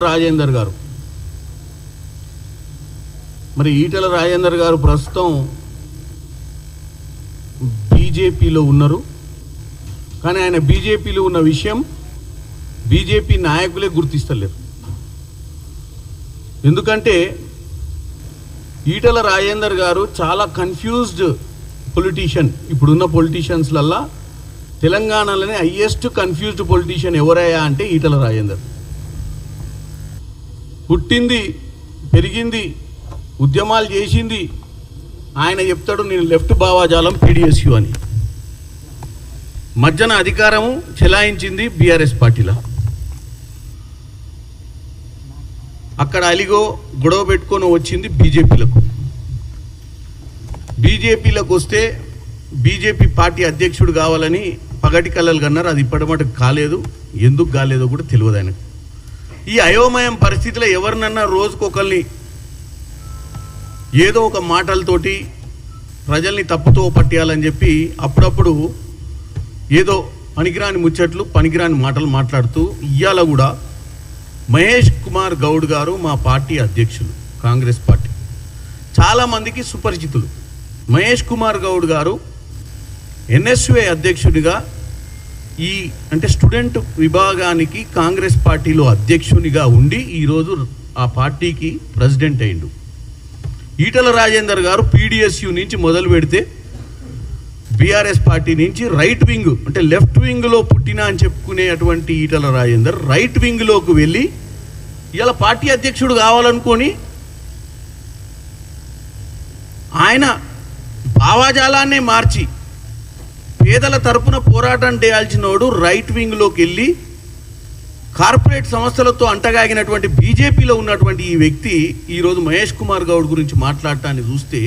రాజేందర్ గారు మరి ఈటల రాజేందర్ గారు ప్రస్తుతం బీజేపీలో ఉన్నారు. కానీ ఆయన బీజేపీలో ఉన్న విషయం బీజేపీ నాయకులే గుర్తిస్తలేరు. ఎందుకంటే ఈటల రాజేందర్ గారు చాలా కన్ఫ్యూజ్డ్ పొలిటీషియన్. ఇప్పుడున్న పొలిటీషియన్స్లల్లా తెలంగాణలోనే హైయెస్ట్ కన్ఫ్యూజ్డ్ పొలిటీషియన్ ఎవరయ్యా అంటే ఈటల రాజేందర్. పుట్టింది పెరిగింది ఉద్యమాలు చేసింది ఆయన చెప్తాడు నేను లెఫ్ట్ భావాజాలం పీడిఎస్యు అని. మధ్యన అధికారము చెలాయించింది బీఆర్ఎస్ పార్టీలో. అక్కడ అలిగో గొడవ పెట్టుకొని వచ్చింది బీజేపీలకు వస్తే బీజేపీ పార్టీ అధ్యక్షుడు కావాలని పగటి కళ్ళలు కన్నారు. అది ఇప్పటి మటుకు కాలేదు. ఎందుకు కాలేదో కూడా తెలియదు ఆయనకు. ఈ అయోమయం పరిస్థితిలో ఎవరినన్నా రోజుకొకరిని ఏదో ఒక మాటలతోటి ప్రజల్ని తప్పుతో పట్టేయాలని చెప్పి అప్పుడప్పుడు ఏదో పనికిరాని ముచ్చట్లు పనికిరాని మాటలు మాట్లాడుతూ ఇయ్యాల కూడా మహేష్ కుమార్ గౌడ్ గారు మా పార్టీ అధ్యక్షులు, కాంగ్రెస్ పార్టీ చాలామందికి సుపరిచితులు. మహేష్ కుమార్ గౌడ్ గారు ఎన్ఎస్యుఐ అధ్యక్షుడిగా అంటే స్టూడెంట్ విభాగానికి కాంగ్రెస్ పార్టీలో అధ్యక్షునిగా ఉండి ఈరోజు ఆ పార్టీకి ప్రెసిడెంట్ అయిండు. ఈటల రాజేందర్ గారు పీడిఎస్యు నుంచి మొదలు పెడితే బీఆర్ఎస్ పార్టీ నుంచి రైట్ వింగ్ అంటే లెఫ్ట్ వింగ్లో పుట్టిన అని చెప్పుకునే అటువంటి ఈటల రాజేందర్ రైట్ వింగ్లోకి వెళ్ళి ఇలా పార్టీ అధ్యక్షుడు కావాలనుకొని ఆయన భావాజాలాన్నే మార్చి పేదల తరపున పోరాటం చేయాల్సినోడు రైట్ వింగ్లోకి వెళ్ళి కార్పొరేట్ సంస్థలతో అంటగాగినటువంటి బీజేపీలో ఉన్నటువంటి ఈ వ్యక్తి ఈరోజు మహేష్ కుమార్ గౌడ్ గురించి మాట్లాడటాన్ని చూస్తే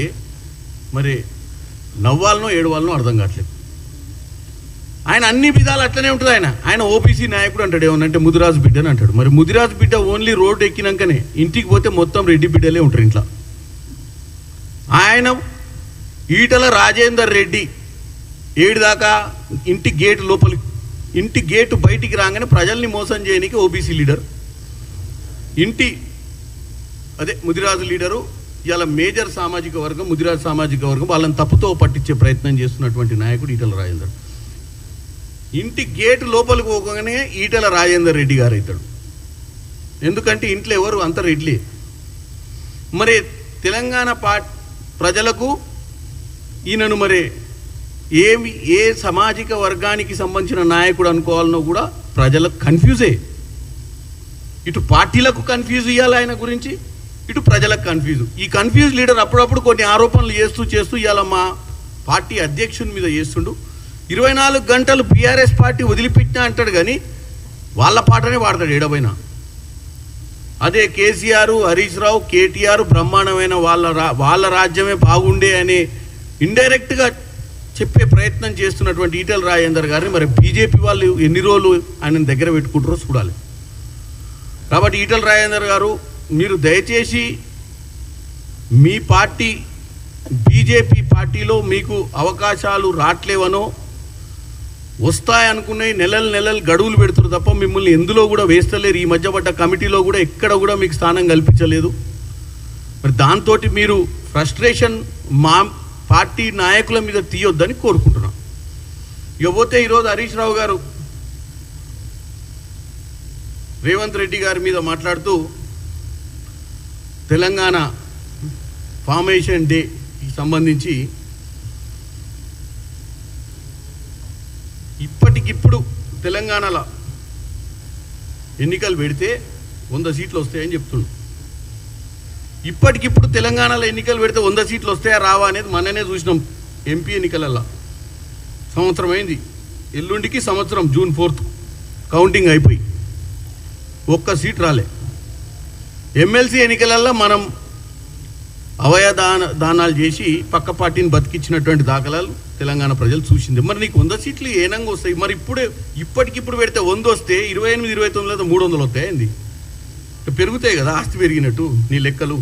మరి నవ్వాలనో ఏడవాలనో అర్థం కావట్లేదు. ఆయన అన్ని విధాలు అట్లనే ఉంటుంది. ఆయన ఓబీసీ నాయకుడు అంటాడు, ఏమనంటే ముదిరాజు బిడ్డ అని అంటాడు. మరి ముదిరాజు బిడ్డ ఓన్లీ రోడ్డు ఎక్కినాకనే ఇంటికి పోతే మొత్తం రెడ్డి బిడ్డలే ఉంటారు ఇంట్లో. ఆయన ఈటల రాజేందర్ రెడ్డి ఏడుదాకా ఇంటి గేటు బయటికి రాగానే ప్రజల్ని మోసం చేయడానికి ఓబీసీ లీడర్, ముదిరాజు లీడరు, ఇలా మేజర్ సామాజిక వర్గం ముదిరాజు సామాజిక వర్గం వాళ్ళని తప్పుతో పట్టించే ప్రయత్నం చేస్తున్నటువంటి నాయకుడు ఈటల రాజేందర్. ఇంటి గేటు లోపలికి పోగానే ఈటల రాజేందర్ రెడ్డి గారు అవుతాడు. ఎందుకంటే ఇంట్లో ఎవరు అంత రెడ్లే. మరి తెలంగాణ ప్రజలకు ఈయనను మరి ఏ సామాజిక వర్గానికి సంబంధించిన నాయకుడు అనుకోవాలనో కూడా ప్రజలకు కన్ఫ్యూజే. ఇటు పార్టీలకు కన్ఫ్యూజ్ ఇవ్వాలి ఆయన గురించి, ఇటు ప్రజలకు కన్ఫ్యూజ్. ఈ కన్ఫ్యూజ్ లీడర్ అప్పుడప్పుడు కొన్ని ఆరోపణలు చేస్తూ ఇవాళ మా పార్టీ అధ్యక్షుని మీద చేస్తుండు. 24 గంటలు బీఆర్ఎస్ పార్టీ వదిలిపెట్టినా అంటాడు కానీ వాళ్ళ పాటనే వాడతాడు ఏడబైనా. అదే కేసీఆర్, హరీష్ రావు, కేటీఆర్ బ్రహ్మాండమైన వాళ్ళ రాజ్యమే బాగుండే అని ఇండైరెక్ట్గా చెప్పే ప్రయత్నం చేస్తున్నటువంటి ఈటల రాజేందర్ గారిని మరి బీజేపీ వాళ్ళు ఎన్ని రోజులు ఆయన దగ్గర పెట్టుకుంటారో చూడాలి. కాబట్టి ఈటల రాజేందర్ గారు మీరు దయచేసి మీ పార్టీ బీజేపీ పార్టీలో మీకు అవకాశాలు రాట్లేవనో వస్తాయనుకునే నెలలు గడువులు పెడుతున్నారు తప్ప మిమ్మల్ని ఎందులో కూడా వేస్తలేరు. ఈ మధ్య పడ్డ కమిటీలో కూడా ఎక్కడ కూడా మీకు స్థానం కల్పించలేదు. మరి దాంతో మీరు ఫ్రస్ట్రేషన్ మా పార్టీ నాయకుల మీద తీయొద్దని కోరుకుంటున్నాం. ఇకపోతే ఈరోజు హరీష్ రావు గారు రేవంత్ రెడ్డి గారి మీద మాట్లాడుతూ తెలంగాణ ఫార్మేషన్ డేకి సంబంధించి ఇప్పటికిప్పుడు తెలంగాణలో ఎన్నికలు పెడితే 100 సీట్లు వస్తాయని చెప్తున్నాడు. ఇప్పటికిప్పుడు తెలంగాణలో ఎన్నికలు పెడితే 100 సీట్లు వస్తాయా రావా అనేది మననే చూసినాం. ఎంపీ ఎన్నికలల్లో సంవత్సరం అయింది, ఎల్లుండికి సంవత్సరం, జూన్ 4th కౌంటింగ్ అయిపోయి 1 సీట్ రాలే. ఎమ్మెల్సీ ఎన్నికలల్లో మనం దానాలు చేసి పక్క పార్టీని బతికించినటువంటి దాఖలాలు తెలంగాణ ప్రజలు చూసింది. మరి నీకు 100 సీట్లు ఏనంగా వస్తాయి? మరి ఇప్పటికిప్పుడు పెడితే 100 వస్తే 28, 29 300 వస్తాయండి. పెరుగుతాయి కదా, ఆస్తి పెరిగినట్టు నీ లెక్కలు.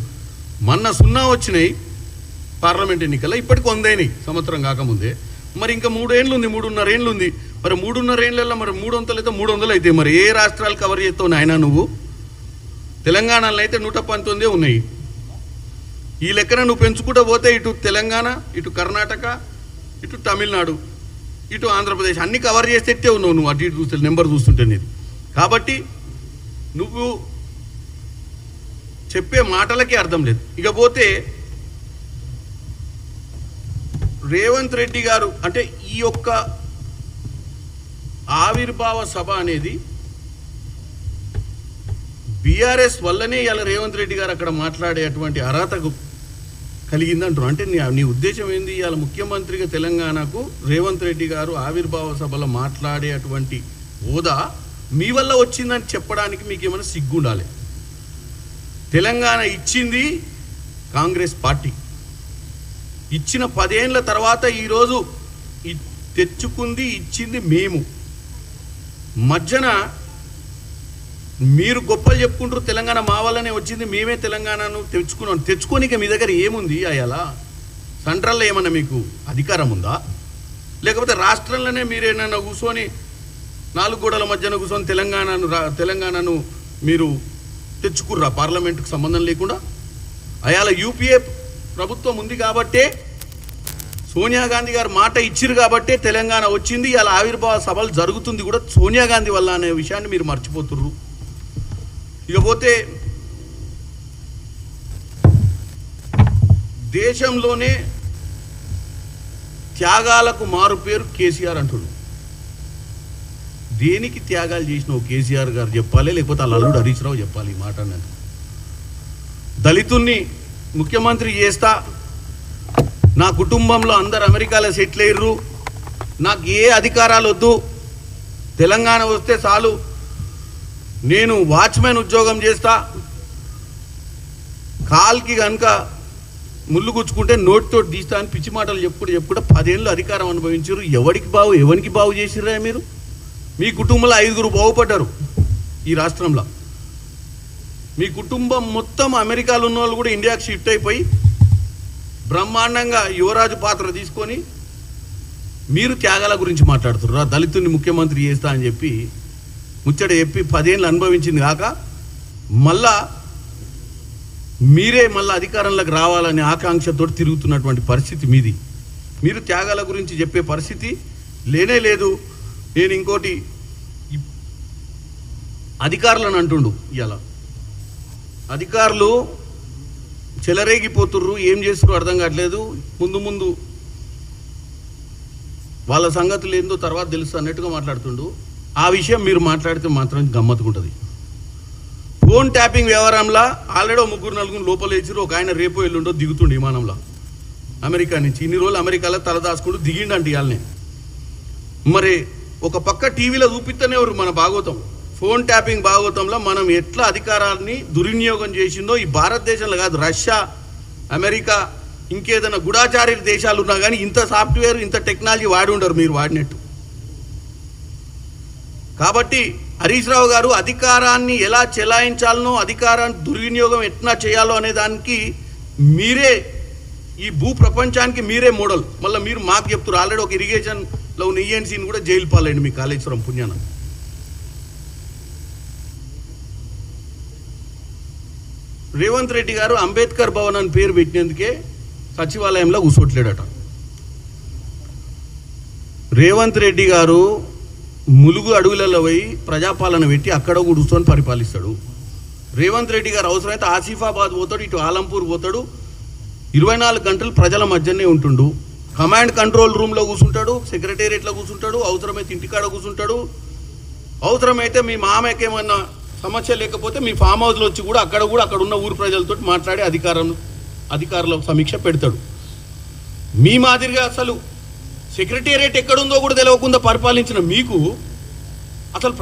మొన్న 0 వచ్చినాయి పార్లమెంట్ ఎన్నికల్లో, ఇప్పటికి 100 అయినాయి సంవత్సరం కాకముందే. మరి ఇంకా 3 ఏళ్ళు ఉంది, 3.5 ఏళ్ళు ఉంది. మరి 3.5 ఏళ్ళల్లో మరి 300 అయితే 300 అయితే మరి ఏ రాష్ట్రాలు కవర్ చేస్తావు నాయన నువ్వు? తెలంగాణలో అయితే 119 ఉన్నాయి. ఈ లెక్కన నువ్వు పెంచుకుంటూ పోతే ఇటు తెలంగాణ, ఇటు కర్ణాటక, ఇటు తమిళనాడు, ఇటు ఆంధ్రప్రదేశ్ అన్ని కవర్ చేసేట్టే ఉన్నావు నువ్వు అటు ఇటు చూస్తే నెంబర్ చూస్తుంటే నీది. కాబట్టి నువ్వు చెప్పే మాటలకే అర్థం లేదు. ఇకపోతే రేవంత్ రెడ్డి గారు అంటే ఈ యొక్క ఆవిర్భావ సభ అనేది బీఆర్ఎస్ వల్లనే ఇలా రేవంత్ రెడ్డి గారు అక్కడ మాట్లాడేటువంటి అర్హతకు కలిగిందంటారు. అంటే నీ ఉద్దేశం ఏంది? ఇవాళ ముఖ్యమంత్రిగా తెలంగాణకు రేవంత్ రెడ్డి గారు ఆవిర్భావ సభలో మాట్లాడేటువంటి హోదా మీ వల్ల వచ్చిందని చెప్పడానికి మీకు ఏమైనా సిగ్గుండాలి. తెలంగాణ ఇచ్చింది కాంగ్రెస్ పార్టీ. ఇచ్చిన 10 ఏళ్ల తర్వాత ఈరోజు తెచ్చుకుంది ఇచ్చింది మేము. మధ్యన మీరు గొప్పలు చెప్పుకుంటారు, తెలంగాణ మా వల్లనే వచ్చింది, మేమే తెలంగాణను తెచ్చుకున్నాం. తెచ్చుకోనిక మీ దగ్గర ఏముంది? అయ్యాలా సెంట్రల్లో ఏమన్నా మీకు అధికారం ఉందా? లేకపోతే రాష్ట్రంలోనే మీరేమన్నా కూర్చొని 4 గోడల మధ్యన కూర్చొని తెలంగాణను మీరు తెచ్చుకుర్రా పార్లమెంటుకు సంబంధం లేకుండా? అయాల యూపీఏ ప్రభుత్వం ఉంది కాబట్టే, సోనియా గాంధీ గారు మాట ఇచ్చిరు కాబట్టే తెలంగాణ వచ్చింది. ఇలా ఆవిర్భావ సభలు జరుగుతుంది కూడా సోనియా గాంధీ వల్ల అనే విషయాన్ని మీరు మర్చిపోతుర్రు. ఇకపోతే దేశంలోనే త్యాగాలకు మారు పేరు కేసీఆర్ అంటుడు. దేనికి త్యాగాలు చేసినావు కేసీఆర్ గారు చెప్పాలి, లేకపోతే వాళ్ళ అల్లుడు హరీష్ రావు చెప్పాలి ఈ మాట అన్నది. దళితుల్ని ముఖ్యమంత్రి చేస్తా, నా కుటుంబంలో అందరు అమెరికాలో సెటిల్ అయ్యారు, నాకు ఏ అధికారాలు వద్దు, తెలంగాణ వస్తే చాలు, నేను వాచ్మెన్ ఉద్యోగం చేస్తా, కాల్కి కనుక ముళ్ళు గుచ్చుకుంటే నోటితో తీస్తా అని పిచ్చి మాటలు చెప్పుకుంటే 10 ఏళ్ళు అధికారం అనుభవించారు. ఎవరికి బాగు చేసిర్రా మీరు? మీ కుటుంబంలో 5గురు బాగుపడ్డారు ఈ రాష్ట్రంలో. మీ కుటుంబం మొత్తం అమెరికాలో ఉన్న వాళ్ళు కూడా ఇండియాకి షిఫ్ట్ అయిపోయి బ్రహ్మాండంగా యువరాజు పాత్ర తీసుకొని మీరు త్యాగాల గురించి మాట్లాడుతున్నారు. దళితుని ముఖ్యమంత్రి చేస్తా అని చెప్పి ముచ్చట చెప్పి 10 ఏళ్ళు అనుభవించింది కాక మళ్ళా మీరే మళ్ళీ అధికారంలోకి రావాలనే ఆకాంక్షతో తిరుగుతున్నటువంటి పరిస్థితి మీది. మీరు త్యాగాల గురించి చెప్పే పరిస్థితి లేనే లేదు. నేను ఇంకోటి అధికారులను అంటుండు, ఇలా అధికారులు చెలరేగిపోతుర్రు, ఏం చేస్తుర్రు అర్థం కావట్లేదు, ముందు వాళ్ళ సంగతులు ఏందో తర్వాత తెలుసు అన్నట్టుగా మాట్లాడుతుండు. ఆ విషయం మీరు మాట్లాడితే మాత్రం గమ్మత్తుకుంటుంది. ఫోన్ ట్యాపింగ్ వ్యవహారంలో ఆల్రెడీ 3-4 లోపల వేసిరు. ఒక ఆయన రేపో ఎల్లుండో దిగుతుండు విమానంలో అమెరికా నుంచి. ఇన్ని రోజులు అమెరికాలో తలదాచుకుంటూ దిగిండంటే ఇవాళనే. మరి ఒక పక్క టీవీలో చూపిస్తూనే ఎవరు మన భాగవతం, ఫోన్ ట్యాపింగ్ భాగవతంలో మనం ఎట్లా అధికారాన్ని దుర్వినియోగం చేసిందో ఈ భారతదేశంలో కాదు, రష్యా, అమెరికా, ఇంకేదైనా గూఢాచార్య దేశాలు ఉన్నా కానీ ఇంత సాఫ్ట్వేర్ ఇంత టెక్నాలజీ వాడి ఉండరు మీరు వాడినట్టు. కాబట్టి హరీష్ రావు గారు అధికారాన్ని ఎలా చెలాయించాలనో, అధికారాన్ని దుర్వినియోగం ఎట్లా చేయాలో అనే దానికి మీరే ఈ భూ ప్రపంచానికి మీరే మోడల్. మళ్ళీ మీరు మాకు చెప్తారు. ఆల్రెడీ ఒక ఇరిగేషన్లో ఉన్న ఈఎన్సీని కూడా జైలు పాలండి మీ కాళేశ్వరం పుణ్యాన. రేవంత్ రెడ్డి గారు అంబేద్కర్ భవన్ అని పేరు పెట్టినందుకే సచివాలయంలో కూర్చోట్లేడట. రేవంత్ రెడ్డి గారు ములుగు అడవులలో పోయి ప్రజాపాలన పెట్టి అక్కడ కూర్చొని పరిపాలిస్తాడు. రేవంత్ రెడ్డి గారు అవసరమైతే ఆసిఫాబాద్ పోతాడు, ఇటు ఆలంపూర్ పోతాడు, 24 గంటలు ప్రజల మధ్యనే ఉంటుండు. కమాండ్ కంట్రోల్ రూమ్లో కూర్చుంటాడు, సెక్రటేరియట్లో కూర్చుంటాడు, అవసరమైతే ఇంటికాడ కూర్చుంటాడు. అవసరమైతే మీ మామకి ఏమన్నా సమస్య లేకపోతే మీ ఫామ్ హౌస్లో వచ్చి కూడా అక్కడ ఉన్న ఊరు ప్రజలతో మాట్లాడి అధికారుల సమీక్ష పెడతాడు. మీ మాదిరిగా అసలు సెక్రటేరియట్ ఎక్కడుందో కూడా తెలియకుండా పరిపాలించిన మీకు అసలు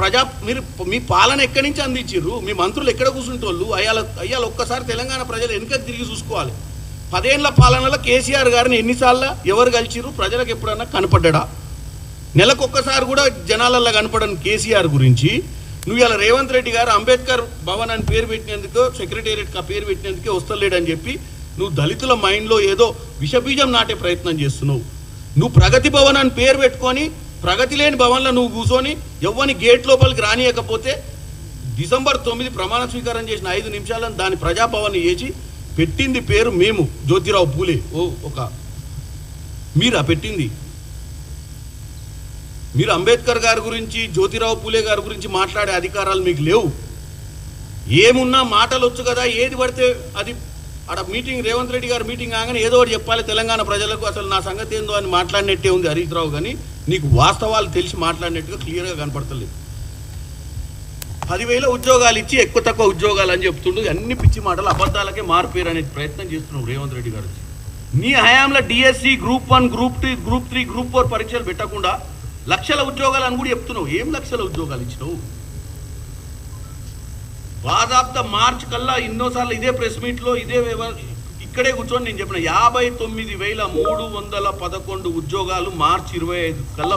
మీరు మీ పాలన ఎక్కడి నుంచి అందించారు? మీ మంత్రులు ఎక్కడ కూర్చుంటోళ్ళు? అయ్యాల ఒక్కసారి తెలంగాణ ప్రజలు వెనుక తిరిగి చూసుకోవాలి. 10 ఏళ్ల పాలనలో కేసీఆర్ గారిని ఎన్నిసార్లు ఎవరు కలిసిరు? ప్రజలకు ఎప్పుడన్నా కనపడ్డా? నెలకొక్కసారి కూడా జనాలల్లో కనపడని కేసీఆర్ గురించి నువ్వు ఇలా రేవంత్ రెడ్డి గారు అంబేద్కర్ భవన్ అని పేరు పెట్టినందుకు, సెక్రటేరియట్కి పేరు పెట్టినందుకే వస్తలేడని చెప్పి నువ్వు దళితుల మైండ్లో ఏదో విషబీజం నాటే ప్రయత్నం చేస్తున్నావు. నువ్వు ప్రగతి భవన్ అని పేరు పెట్టుకొని ప్రగతి లేని భవన్లో నువ్వు కూర్చొని ఎవ్వని గేట్ లోపలికి రానియకపోతే డిసెంబర్ 9 ప్రమాణ స్వీకారం చేసిన 5 నిమిషాలను దాని ప్రజాభవన్ చేసి పెట్టింది పేరు మేము జ్యోతిరావు పూలే. మీరా పెట్టింది? మీరు అంబేద్కర్ గారి గురించి జ్యోతిరావు పూలే గారి గురించి మాట్లాడే అధికారాలు మీకు లేవు. ఏమున్నా మాటలు వచ్చు కదా, ఏది పడితే అది అక్కడ మీటింగ్ రేవంత్ రెడ్డి గారు మీటింగ్ కాగానే ఏదో ఒకటి చెప్పాలి తెలంగాణ ప్రజలకు, అసలు నా సంగతి ఏందో అని మాట్లాడినట్టే ఉంది హరీష్ రావు. కానీ నీకు వాస్తవాలు తెలిసి మాట్లాడినట్టుగా క్లియర్గా కనపడతలేదు. 10,000 ఉద్యోగాలు ఇచ్చి ఎక్కువ తక్కువ ఉద్యోగాలు అని చెప్తుండు. అన్ని పిచ్చి మాటలు అబద్ధాలకే మారిపోయారు అనే ప్రయత్నం చేస్తున్నావు రేవంత్ రెడ్డి గారు. నీ హయాంలో DSC group 1 group 2 group 3 group 4 పరీక్షలు పెట్టకుండా లక్షల ఉద్యోగాలు అని కూడా చెప్తున్నావు. ఏం లక్షల ఉద్యోగాలు ఇచ్చినావు? బాదాప్త మార్చ్ కల్లా ఎన్నోసార్లు ఇదే ప్రెస్ మీట్లో ఇక్కడే కూర్చొని నేను చెప్పిన 59,311 ఉద్యోగాలు మార్చి 25 కల్లా